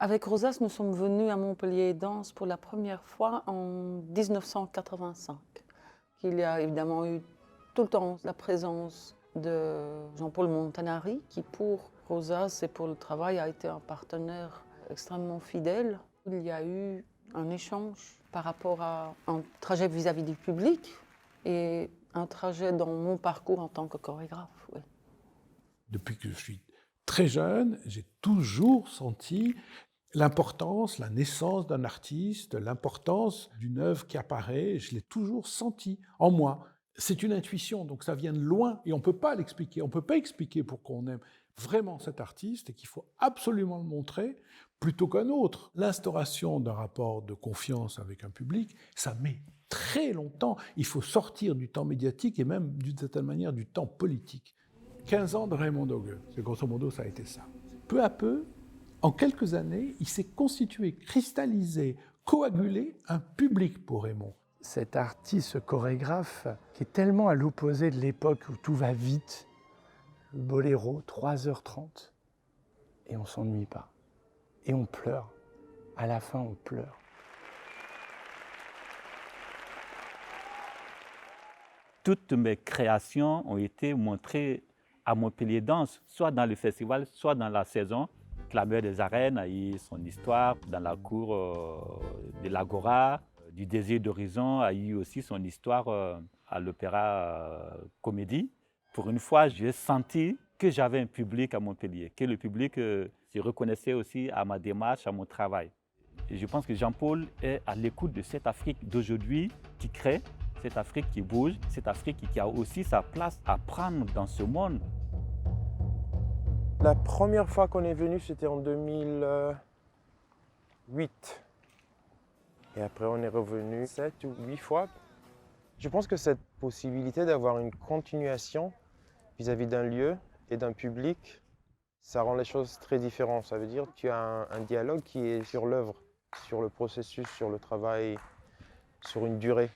Avec Rosas, nous sommes venus à Montpellier Danse pour la première fois en 1985. Il y a évidemment eu tout le temps la présence de Jean-Paul Montanari, qui pour Rosas et pour le travail a été un partenaire extrêmement fidèle. Il y a eu un échange par rapport à un trajet vis-à-vis du public et un trajet dans mon parcours en tant que chorégraphe. Oui. Depuis que je suis très jeune, j'ai toujours senti l'importance, la naissance d'un artiste, l'importance d'une œuvre qui apparaît, je l'ai toujours senti en moi. C'est une intuition, donc ça vient de loin et on ne peut pas l'expliquer. On ne peut pas expliquer pourquoi on aime vraiment cet artiste et qu'il faut absolument le montrer plutôt qu'un autre. L'instauration d'un rapport de confiance avec un public, ça met très longtemps. Il faut sortir du temps médiatique et même d'une certaine manière du temps politique. 15 ans de Raymond Dogue, c'est grosso modo ça a été ça. Peu à peu, en quelques années, il s'est constitué, cristallisé, coagulé un public pour Raymond. Cet artiste, ce chorégraphe, qui est tellement à l'opposé de l'époque où tout va vite, le boléro, 3h30, et on ne s'ennuie pas. Et on pleure. À la fin, on pleure. Toutes mes créations ont été montrées à Montpellier Danse, soit dans le festival, soit dans la saison. Clameur des arènes a eu son histoire dans la cour de l'Agora. Du désir d'horizon a eu aussi son histoire à l'Opéra Comédie. Pour une fois, j'ai senti que j'avais un public à Montpellier, que le public se reconnaissait aussi à ma démarche, à mon travail. Et je pense que Jean-Paul est à l'écoute de cette Afrique d'aujourd'hui qui crée, cette Afrique qui bouge, cette Afrique qui a aussi sa place à prendre dans ce monde. La première fois qu'on est venu, c'était en 2008. Et après, on est revenu 7 ou 8 fois. Je pense que cette possibilité d'avoir une continuation vis-à-vis d'un lieu et d'un public, ça rend les choses très différentes. Ça veut dire que tu as un dialogue qui est sur l'œuvre, sur le processus, sur le travail, sur une durée.